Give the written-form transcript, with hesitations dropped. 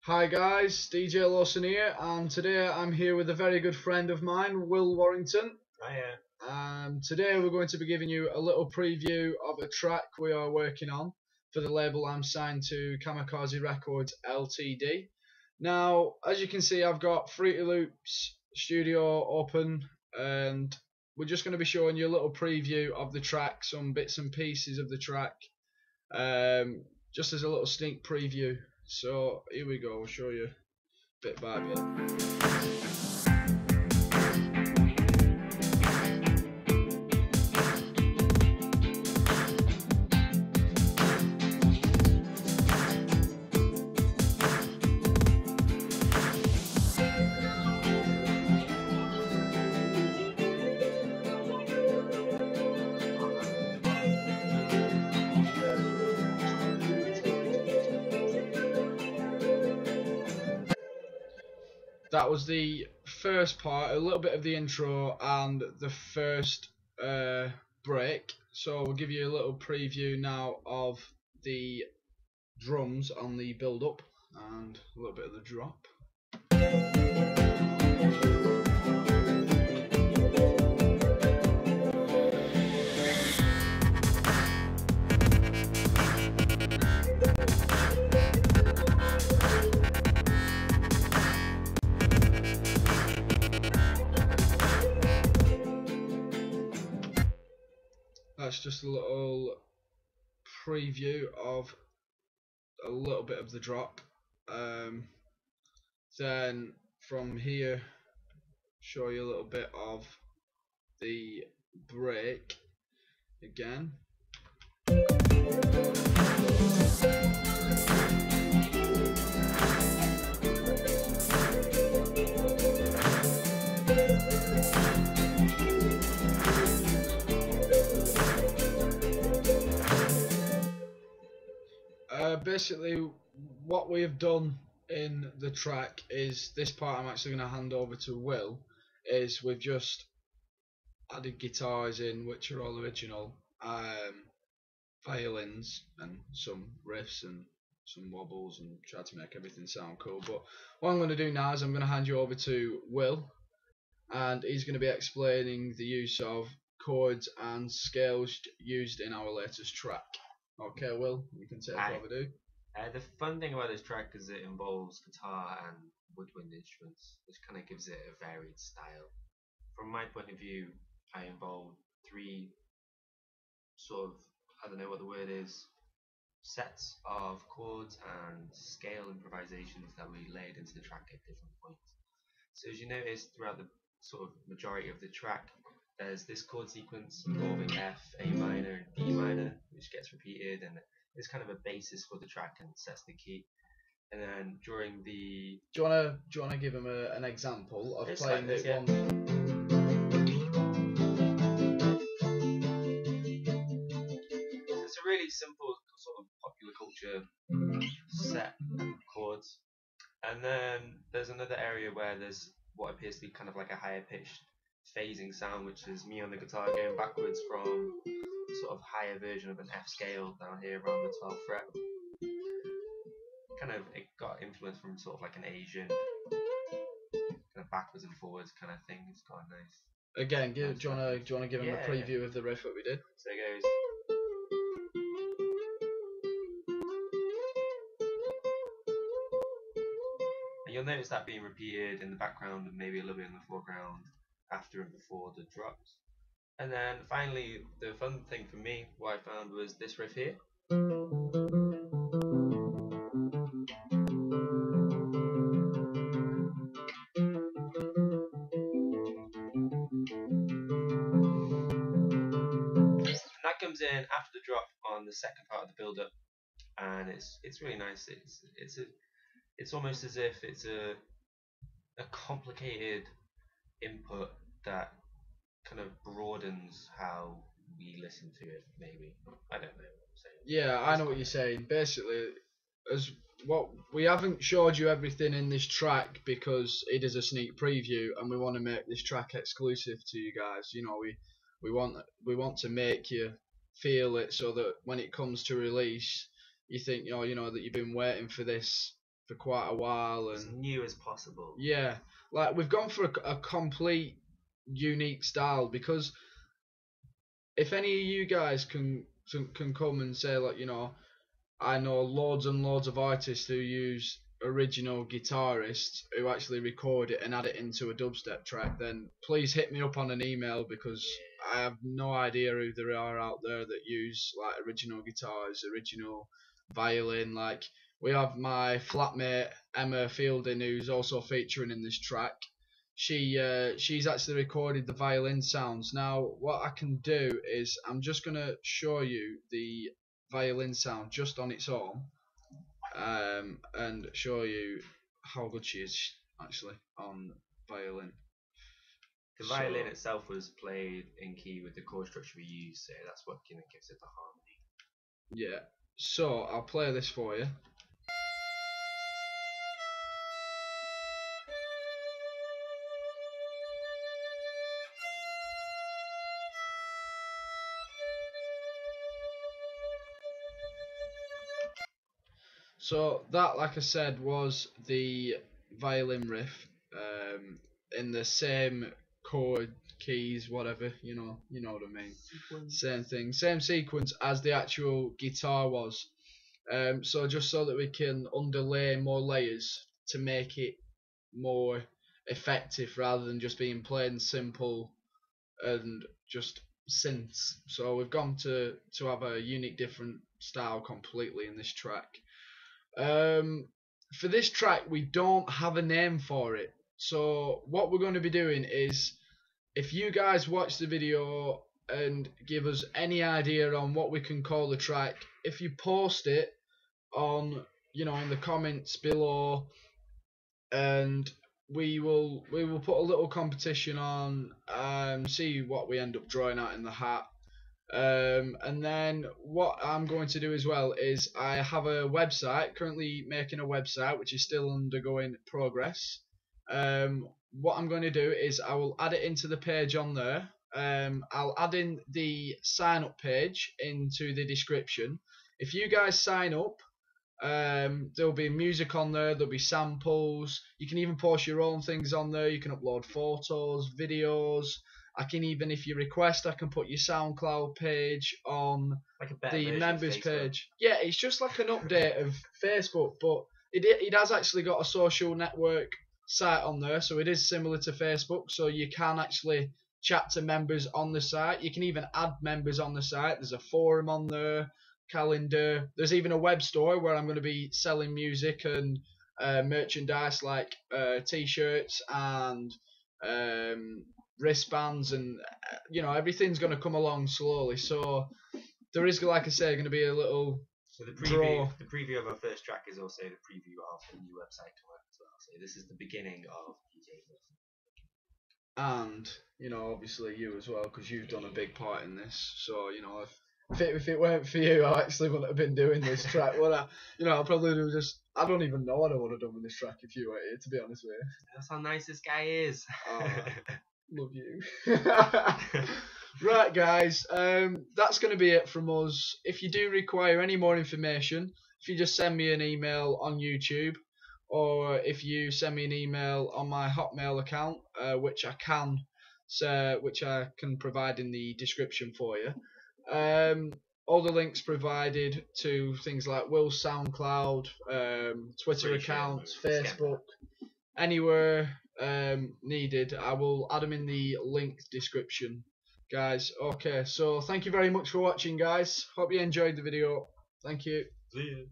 Hi guys, DJ Lawson here, and today I'm here with a very good friend of mine, Will Warrington. Hiya. Today we're going to be giving you a little preview of a track we are working on for the label I'm signed to, Kamikaze Records Ltd. Now, as you can see, I've got Fruity Loops Studio open, and we're just going to be showing you a little preview of the track, some bits and pieces of the track, just as a little sneak preview. So here we go, we'll show you bit by bit. That was the first part, a little bit of the intro and the first break. So we'll give you a little preview now of the drums on the build up and a little bit of the drop. That's just a little preview of a little bit of the drop. Then from here, show you a little bit of the break again. Basically, what we have done in the track is this part I'm actually going to hand over to Will. Is we've just added guitars in, which are all original, violins and some riffs and some wobbles, and try to make everything sound cool. But what I'm going to do now is I'm going to hand you over to Will, and he's going to be explaining the use of chords and scales used in our latest track. Okay, Will, you can take over, dude. The fun thing about this track is it involves guitar and woodwind instruments, which kind of gives it a varied style. From my point of view, I involved three sort of, I don't know what the word is, sets of chords and scale improvisations that we laid into the track at different points. So as you notice throughout the sort of majority of the track, there's this chord sequence involving F, A minor, and D minor, which gets repeated, and it's kind of a basis for the track and sets the key. And then during the... Do you wanna give him an example of playing like this, it one? It's a really simple sort of popular culture set of chords. And then there's another area where there's what appears to be kind of like a higher pitched phasing sound, which is me on the guitar going backwards from sort of higher version of an F scale down here around the 12th fret. Kind of, it got influence from sort of like an Asian kind of backwards and forwards kind of thing. It's quite nice. Again, do you wanna give him a preview of the riff that we did? So it goes. And you'll notice that being repeated in the background and maybe a little bit in the foreground after and before the drops. And then finally, the fun thing for me, what I found was this riff here. That comes in after the drop on the second part of the build-up, and it's really nice. It's almost as if it's a complicated input that kind of broadens how we listen to it. Maybe, I don't know what I'm saying. Yeah, I know what you're saying. Basically, as what we haven't showed you everything in this track because it is a sneak preview, and we want to make this track exclusive to you guys. You know, we want to make you feel it so that when it comes to release, you think, you know that you've been waiting for this for quite a while, As and new as possible. yeah, like we've gone for a complete unique style, because if any of you guys can come and say, like, you know, I know loads and loads of artists who use original guitarists who actually record it and add it into a dubstep track, then please hit me up on an email, because I have no idea who there are out there that use like original guitars, original violin. Like, we have my flatmate Emma Fielding, who's also featuring in this track. She's actually recorded the violin sounds. Now what I can do is I'm just gonna show you the violin sound just on its own, and show you how good she is actually on violin. The violin itself was played in key with the chord structure we use, so that's what kind of gives it the harmony. Yeah, so I'll play this for you. So that, like I said, was the violin riff, in the same chord keys, whatever, you know what I mean. Sequence. Same thing, same sequence as the actual guitar was. So just so that we can underlay more layers to make it more effective, rather than just being plain simple and just synths. So we've gone to have a unique, different style completely in this track. For this track, we don't have a name for it. So what we're going to be doing is, if you guys watch the video and give us any idea on what we can call the track, if you post it on, in the comments below, and we will put a little competition on, see what we end up drawing out in the hat. And then what I'm going to do as well is, I have a website, currently making a website which is still undergoing progress. What I'm going to do is I will add it into the page on there. I'll add in the sign up page into the description. If you guys sign up, there'll be music on there, there'll be samples, you can even post your own things on there, you can upload photos, videos. I can even, if you request, I can put your SoundCloud page on Like a better the version members of Facebook. page. Yeah, it's just like an update of Facebook, but it has actually got a social network site on there, so it is similar to Facebook. So you can actually chat to members on the site. You can even add members on the site. There's a forum on there, calendar. There's even a web store where I'm going to be selling music and merchandise, like t-shirts and wristbands, and everything's going to come along slowly. So there is, like I say, going to be a little So the draw. preview of our first track is also the preview of the new website coming up as well. So this is the beginning of DJ And obviously you as well, because you've done a big part in this. So if it weren't for you, I actually wouldn't have been doing this track. Would I? I probably would have just. I don't even know what I would have done with this track if you were here, to be honest with you. That's how nice this guy is. Love you. Right, guys, that's going to be it from us. If you do require any more information, if you just send me an email on YouTube, or if you send me an email on my Hotmail account, which I can provide in the description for you. All the links provided to things like Will's SoundCloud, Twitter accounts, Facebook, anywhere needed, I will add them in the link description, guys. Okay, so thank you very much for watching, guys. Hope you enjoyed the video. Thank you. See you.